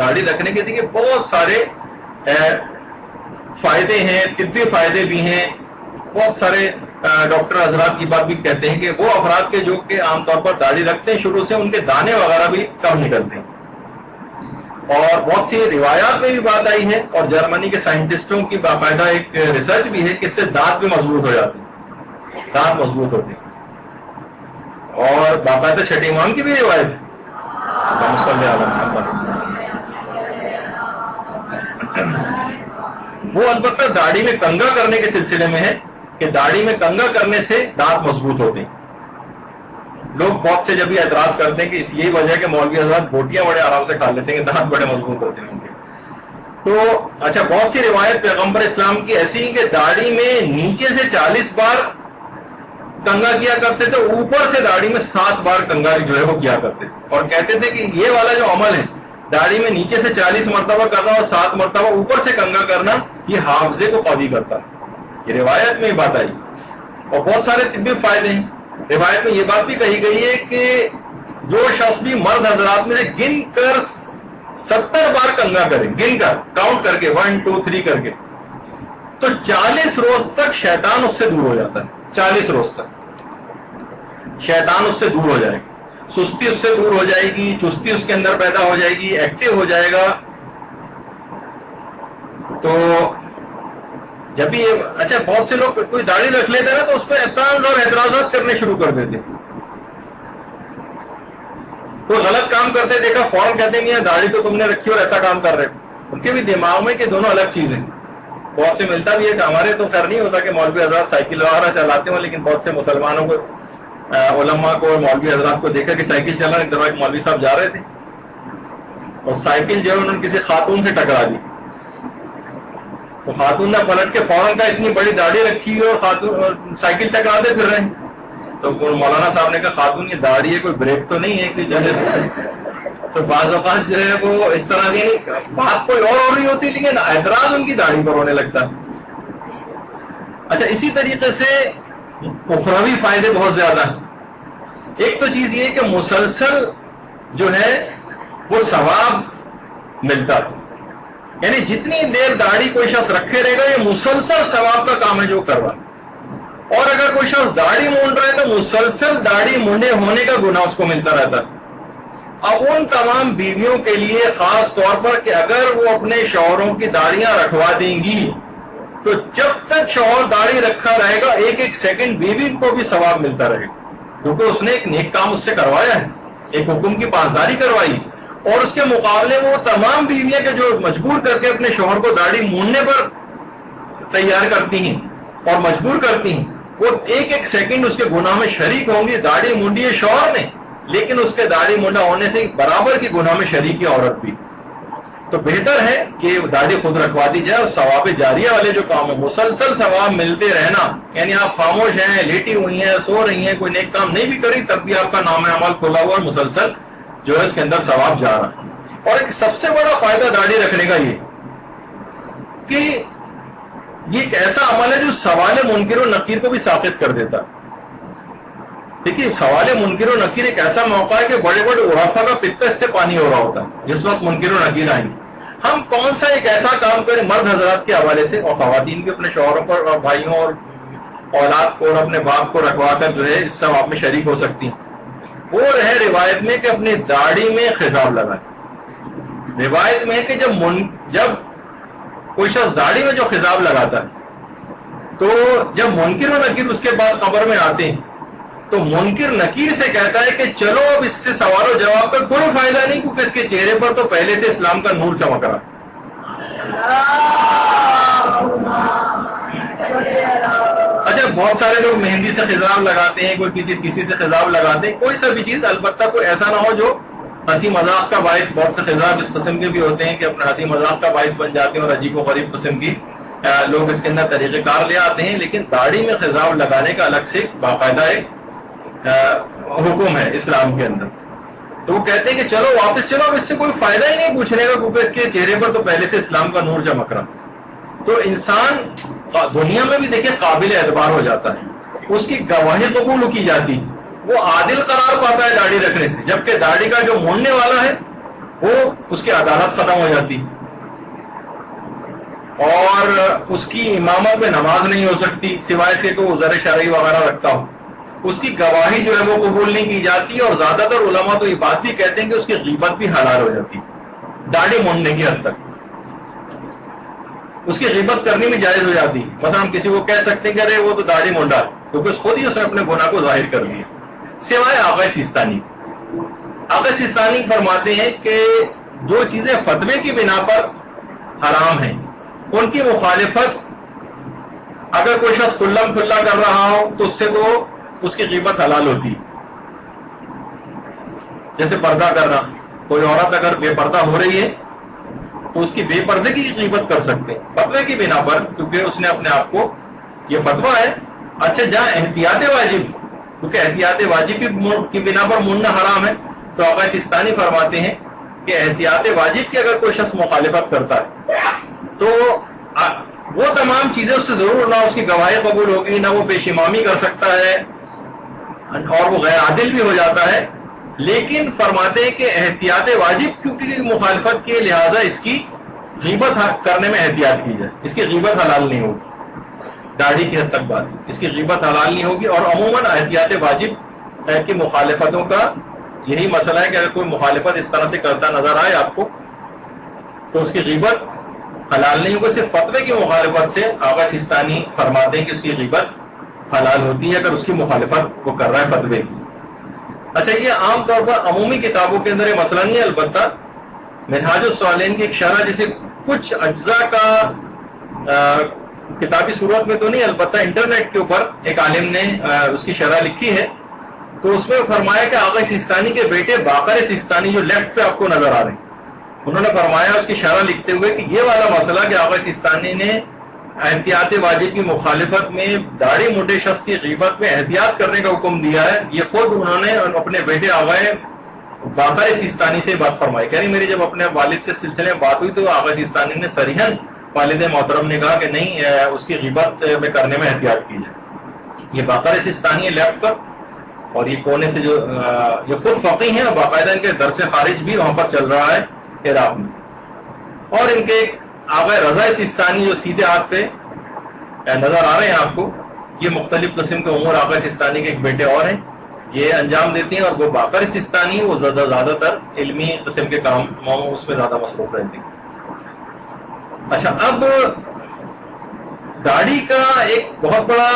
داڑھی رکھنے کے دیکھیے بہت سارے فائدے ہیں، طبی فائدے بھی ہیں. بہت سارے ڈاکٹر حضرات کی بات بھی کہتے ہیں کہ وہ افراد کے جو کہ عام طور پر داڑھی رکھتے ہیں شروع سے، ان کے دانے وغیرہ بھی کم نکلتے ہیں. اور بہت سی روایات میں بھی بات آئی ہے، اور جرمنی کے سائنٹسٹوں کی باقاعدہ ایک ریسرچ بھی ہے کہ اس سے دانت بھی مضبوط ہو جاتے ہیں، دانت مضبوط ہوتے ہیں. اور باقاعدہ چھٹے امام کی بھی روایت ہے. وہ البتہ داڑھی میں کنگا کرنے کے سلسلے میں ہے کہ داڑھی میں کنگا کرنے سے دانت مضبوط ہوتے ہیں. لوگ بہت سے جب یہ اعتراض کرتے ہیں کہ اس یہی وجہ ہے کہ مولوی حضرات بوٹیاں بڑے آرام سے کھا لیتے ہیں کہ دانت بڑے مضبوط ہوتے ہیں ان کے. تو اچھا، بہت سی روایت پیغمبر اسلام کی ایسی ہیں کہ داڑھی میں نیچے سے 40 بار کنگا کیا کرتے تھے، اوپر سے داڑھی میں 7 بار کنگا جو ہے وہ کیا کرتے تھے. اور کہتے تھے کہ یہ والا جو عمل ہے داڑھی میں نیچے سے 40 مرتبہ کرنا اور 7 مرتبہ اوپر سے کنگا کرنا، یہ حافظے کو قوی کرتا ہے. یہ روایت میں یہ بات آئی. اور بہت سارے طبی فائدے ہیں. روایت میں یہ بات بھی کہی گئی ہے کہ جو شخص بھی مرد حضرات میں سے گن کر 70 بار کنگا کرے، گن کر کاؤنٹ کر کے 1 2 3 کر کے، تو 40 روز تک شیطان اس سے دور ہو جاتا ہے. 40 روز تک شیطان اس سے دور ہو جائے گا، سستی اس سے دور ہو جائے گی، چستی اس کے اندر پیدا ہو جائے گی، ایکٹیو ہو جائے گا. تو جب بھی اچھا، بہت سے لوگ کوئی داڑھی رکھ لیتے نا تو اس پہ اعتراض اور اعتراضات کرنے شروع کر دیتے. کوئی غلط کام کرتے دیکھا فوراً کہتے ہیں داڑھی تو تم نے رکھی اور ایسا کام کر رہے. ان کے بھی دماغ میں کہ دونوں الگ چیزیں. بہت سے ملتا بھی ہے کہ ہمارے تو خیر نہیں ہوتا کہ مولوی حضرات سائیکل وغیرہ چلاتے ہوں، لیکن بہت سے مسلمانوں کو، علماء کو اور مولوی حضرات کو دیکھا کہ سائیکل چلا رہے. ایک دفعہ مولوی صاحب جا رہے تھے اور سائیکل جو ہے انہوں نے کسی خاتون سے ٹکرا دی. تو خاتون نے پلٹ کے فوراً کا اتنی بڑی داڑھی رکھی اور خاتون سائیکل ٹکراتے پھر رہے ہیں. تو مولانا صاحب نے کہا خاتون یہ داڑھی ہے، کوئی بریک تو نہیں ہے کہ جو ہے. تو بعض اوقات جو ہے وہ اس طرح کی بات کوئی اور ہو رہی ہوتی لیکن اعتراض ان کی داڑھی پر ہونے لگتا. اچھا، اسی طریقے سے اخروی فائدے بہت زیادہ ہیں. ایک تو چیز یہ کہ مسلسل جو ہے وہ ثواب ملتا ہے. یعنی جتنی دیر داڑھی کوئی شخص رکھے رہے گا یہ مسلسل ثواب کا کام ہے جو کر رہا. اور اگر کوئی شخص داڑھی مونڈ رہا ہے تو مسلسل داڑھی مونڈے ہونے کا گناہ اس کو ملتا رہتا ہے. اب ان تمام بیویوں کے لیے خاص طور پر کہ اگر وہ اپنے شوہروں کی داڑیاں رکھوا دیں گی تو جب تک شوہر داڑھی رکھا رہے گا ایک ایک سیکنڈ بیوی کو بھی ثواب ملتا رہے گا، کیونکہ اس نے ایک نیک کام اس سے کروایا ہے، ایک حکم کی پاسداری کروائی. اور اس کے مقابلے میں وہ تمام بیویاں کے جو مجبور کر کے اپنے شوہر کو داڑھی مونڈنے پر تیار کرتی ہیں اور مجبور کرتی ہیں، وہ ایک ایک سیکنڈ اس کے گناہ میں شریک ہوں گی. داڑھی مونڈی ہے شوہر نے لیکن اس کے داڑھی مونڈا ہونے سے برابر کی گناہ میں شریک ہے عورت بھی. تو بہتر ہے کہ داڑھی خود رکھوا دی جائے. اور ثواب جاریہ والے جو کام ہے مسلسل ثواب ملتے رہنا، یعنی آپ خاموش ہیں، لیٹی ہوئی ہیں، سو رہی ہیں، کوئی نیک کام نہیں بھی کری تب بھی آپ کا نام اعمال کھلا ہوا اور مسلسل جو ہے اس کے اندر ثواب جا رہا ہے. اور ایک سب سے بڑا فائدہ داڑھی رکھنے کا یہ کہ یہ ایک ایسا عمل ہے جو سوال منکر و نکیر کو بھی ساقط کر دیتا ہے. دیکھیے سوال منکر و نکیر ایک ایسا موقع ہے کہ بڑے بڑے عرفا کا پتا اس سے پانی ہو رہا ہوتا ہے جس وقت منکر و نکیر آئیں گے. ہم کون سا ایک ایسا کام کریں مرد حضرات کے حوالے سے اور خواتین بھی اپنے شوہروں پر اور بھائیوں اور اولاد کو اور اپنے باپ کو رکھوا کر جو ہے اس ثواب میں شریک ہو سکتی ہیں. وہ رہے روایت میں کہ اپنی داڑھی میں خضاب لگائے. روایت میں ہے کہ جب کوئی شخص داڑھی میں جو خضاب لگاتا ہے تو جب منکر و نکیر اس کے پاس قبر میں آتے ہیں تو منکر نکیر سے کہتا ہے کہ چلو اب اس سے سوال و جواب کا کوئی فائدہ نہیں کیونکہ اس کے چہرے پر تو پہلے سے اسلام کا نور چمک رہا. اچھا، بہت سارے لوگ مہندی سے خضاب لگاتے ہیں، کوئی کسی سے خضاب لگاتے ہیں، کوئی سا بھی چیز، البتہ کوئی ایسا نہ ہو جو ہنسی مذاق کا باعث. بہت سے خضاب اس قسم کے بھی ہوتے ہیں کہ اپنا ہنسی مذاق کا باعث بن جاتے ہیں اور عجیب و غریب قسم کی لوگ اس کے اندر طریقہ کار لے آتے ہیں. لیکن داڑھی میں خضاب لگانے کا الگ سے باقاعدہ ایک حکم ہے اسلام کے اندر. تو وہ کہتے ہیں کہ چلو واپس چلو، اب اس سے کوئی فائدہ ہی نہیں پوچھنے کا کیونکہ اس کے چہرے پر تو پہلے سے اسلام کا نور چمک رہا. تو انسان دنیا میں بھی دیکھیں قابل اعتبار ہو جاتا ہے، اس کی گواہی قبول کی جاتی ہے، وہ عادل قرار پاتا ہے داڑھی رکھنے سے. جبکہ داڑھی کا جو موننے والا ہے وہ اس کی عدالت ختم ہو جاتی اور اس کی امامت میں نماز نہیں ہو سکتی سوائے اس کے کوئی عذر شرعی وغیرہ رکھتا ہو. اس کی گواہی جو ہے وہ قبول نہیں کی جاتی اور زیادہ تر علماء تو یہ بات بھی کہتے ہیں کہ اس کی غیبت بھی حلال ہو جاتی داڑھی مونڈنے کی حد تک. اس کی غیبت کرنی بھی جائز ہو جاتی. مثلا ہم کسی کو کہہ سکتے ہیں کہ ارے وہ تو داڑھی مونڈا ہے کیونکہ خود ہی اس نے اپنے گناہ کو ظاہر کر لیا. سوائے آقا سیستانی. آقا سیستانی فرماتے ہیں کہ جو چیزیں فتوے کی بنا پر حرام ہیں ان کی مخالفت اگر کوئی شخص کھلم کھلا کر رہا ہو تو اس سے تو اس کی غیبت حلال ہوتی. جیسے پردہ کرنا. کوئی عورت اگر بے پردہ ہو رہی ہے تو اس کی بے پردے کی غیبت کر سکتے ہیں فتوے کی بنا پر کیونکہ اس نے اپنے آپ کو یہ فتویٰ ہے. اچھا جہاں احتیاط واجب کیونکہ احتیاط واجب کی بنا پر موننا حرام ہے تو آقا سیستانی فرماتے ہیں کہ احتیاط واجب کی اگر کوئی شخص مخالفت کرتا ہے تو وہ تمام چیزیں اس سے ضرور نہ اس کی گواہی قبول ہوگی نہ وہ پیش امامی کر سکتا ہے اور وہ غیر عادل بھی ہو جاتا ہے. لیکن فرماتے ہیں کہ احتیاط واجب کیونکہ مخالفت کے لہٰذا اس کی غیبت کرنے میں احتیاط کی جائے. اس کی غیبت حلال نہیں ہوگی. داڑھی کی حد تک بات اس کی غیبت حلال نہیں ہوگی. اور عموماً احتیاط واجب کی مخالفتوں کا یہی مسئلہ ہے کہ اگر کوئی مخالفت اس طرح سے کرتا نظر آئے آپ کو تو اس کی غیبت حلال نہیں ہوگی. صرف فتوے کی مخالفت سے آقا سیستانی فرماتے ہیں کہ اس کی غیبت حلال ہوتی ہے اگر اس کی مخالفت وہ کر رہا ہے فتوے کی. اچھا یہ عام طور پر عمومی کتابوں کے اندر یہ مسئلہ نہیں ہے. البتہ منہاج الصالحین کی ایک شرح جسے کچھ اجزاء کا کتابی صورت میں تو نہیں البتہ انٹرنیٹ کے اوپر ایک عالم نے اس کی شرح لکھی ہے تو اس میں فرمایا کہ آقا سیستانی کے بیٹے باقر سیستانی جو لیفٹ پہ آپ کو نظر آ رہے ہیں انہوں نے فرمایا اس کی شرح لکھتے ہوئے کہ یہ والا مسئلہ کہ آقا سیستانی نے احتیاط واجب کی مخالفت میں داڑھی موٹے شخص کی غیبت میں احتیاط کرنے کا حکم دیا ہے یہ خود انہوں نے اپنے بیٹے آقا باقر سیستانی سے بات فرمائی. کہہ رہی میری جب اپنے والد سے سلسلے میں بات ہوئی تو آقا سیستانی نے صریحاً والد محترم نے کہا کہ نہیں اس کی غیبت میں کرنے میں احتیاط کی جائے. یہ باقر سیستانی ہے لیفٹ پر اور یہ کونے سے جو یہ خود فقیہ ہیں اور باقاعدہ ان کے درس خارج بھی وہاں پر چل رہا ہے عراق میں. اور ان کے آقا رضا سیستانی جو سیدھے ہاتھ پہ نظر آ رہے ہیں آپ کو یہ مختلف قسم کے امور آقا سیستانی کے ایک بیٹے اور ہیں یہ انجام دیتے ہیں اور وہ باقر سیستانی وہ زیادہ تر علمی قسم کے کام اس میں زیادہ مصروف رہتے ہیں. اچھا اب داڑھی کا ایک بہت بڑا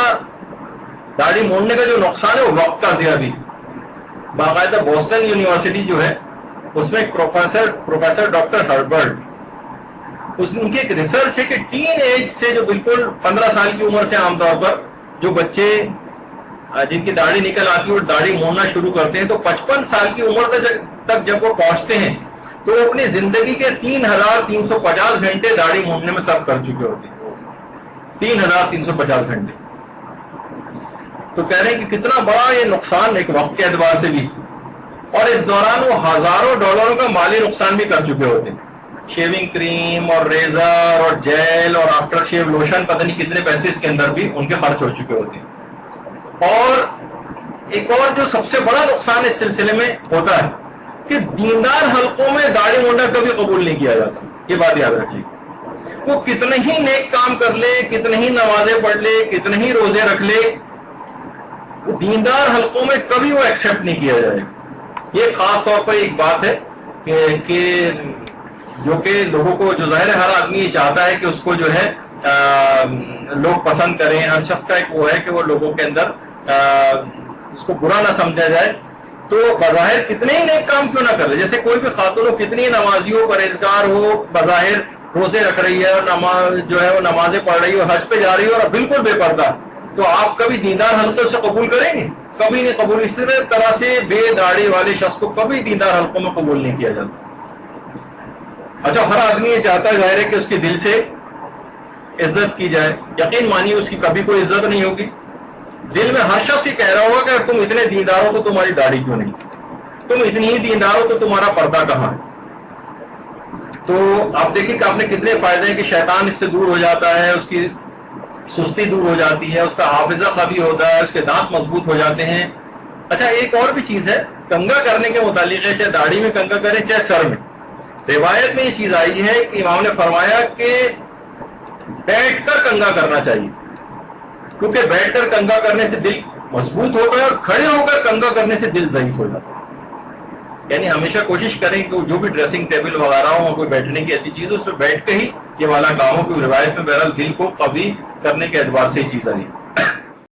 داڑھی موڑنے کا جو نقصان ہے وہ وقت کا ضیاع بھی. باقاعدہ بوسٹن یونیورسٹی جو ہے اس میں ایک پروفیسر ڈاکٹر ہربرٹ ان کی ایک ریسرچ ہے کہ ٹین ایج سے جو بالکل 15 سال کی عمر سے عام طور پر جو بچے جن کی داڑھی نکل آتی ہے اور داڑھی موڑنا شروع کرتے ہیں تو 55 سال کی عمر تک جب وہ پہنچتے ہیں تو وہ اپنی زندگی کے 3350 گھنٹے داڑھی موڑنے میں صرف کر چکے ہوتے ہیں. 3350 گھنٹے. تو کہہ رہے ہیں کہ کتنا بڑا یہ نقصان ایک وقت کے اعتبار سے بھی اور اس دوران وہ ہزاروں ڈالروں کا مالی نقصان بھی کر چکے ہوتے ہیں. شیونگ کریم اور ریزر اور جیل اور آفٹر شیو لوشن پتہ نہیں کتنے پیسے اس کے اندر بھی ان کے خرچ ہو چکے ہوتے ہیں. اور ایک اور جو سب سے بڑا نقصان اس سلسلے میں ہوتا ہے کہ دیندار حلقوں میں داڑھی مونڈا کبھی قبول نہیں کیا جاتا. یہ بات یاد رکھیے. وہ کتنے ہی نیک کام کر لے کتنے ہی نمازیں پڑھ لے کتنے ہی روزے رکھ لے دیندار حلقوں میں کبھی وہ ایکسیپٹ نہیں کیا جائے. یہ خاص طور پر ایک بات ہے کہ جو کہ لوگوں کو جو ظاہر ہر آدمی یہ چاہتا ہے کہ اس کو جو ہے لوگ پسند کریں. ہر شخص کا ایک وہ ہے کہ وہ لوگوں کے اندر اس کو برا نہ سمجھا جائے. تو بظاہر کتنے ہی نیک کام کیوں نہ کر لے جیسے کوئی بھی خاتون ہو کتنی نمازی ہو پرہیزگار ہو بظاہر روزے رکھ رہی ہے نماز جو ہے وہ نمازیں پڑھ رہی ہے حج پہ جا رہی ہے اور بالکل بے پردہ تو آپ کبھی دیندار حلقوں سے قبول کریں گے؟ کبھی نہیں قبول. اسی طرح سے بے داڑھی والے شخص کو کبھی دیندار حلقوں میں قبول نہیں کیا جاتا. اچھا ہر آدمی یہ چاہتا ہے ظاہر ہے کہ اس کے دل سے عزت کی جائے. یقین مانیے اس کی کبھی کوئی عزت نہیں ہوگی. دل میں ہر شخص یہ کہہ رہا ہوگا کہ تم اتنے دیندار ہو تو تمہاری داڑھی کیوں نہیں, تم اتنی ہی دیندار ہو تو تمہارا پردہ کہاں ہے. تو آپ دیکھیں کہ آپ نے کتنے فائدے ہیں کہ شیطان اس سے دور ہو جاتا ہے, اس کی سستی دور ہو جاتی ہے, اس کا حافظہ قوی ہوتا ہے, اس کے دانت مضبوط ہو جاتے ہیں. اچھا ایک اور بھی چیز ہے کنگا کرنے کے متعلق ہے, چاہے داڑھی میں کنگا کریں چاہے سر میں. روایت میں یہ چیز آئی ہے کہ امام نے فرمایا کہ بیٹھ کر کنگا کرنا چاہیے، کیونکہ بیٹھ کر کنگا کرنے سے دل مضبوط ہوتا ہے اور کھڑے ہو کر کنگا کرنے سے دل ضعیف ہو جاتا ہے. یعنی ہمیشہ کوشش کریں کہ جو بھی ڈریسنگ ٹیبل وغیرہ ہو، کوئی بیٹھنے کی ایسی چیز ہو، اس پہ بیٹھ کے ہی یہ والا کام ہو. کہ روایت میں بہرحال دل کو قوی کرنے کے اعتبار سے یہ چیز آئی.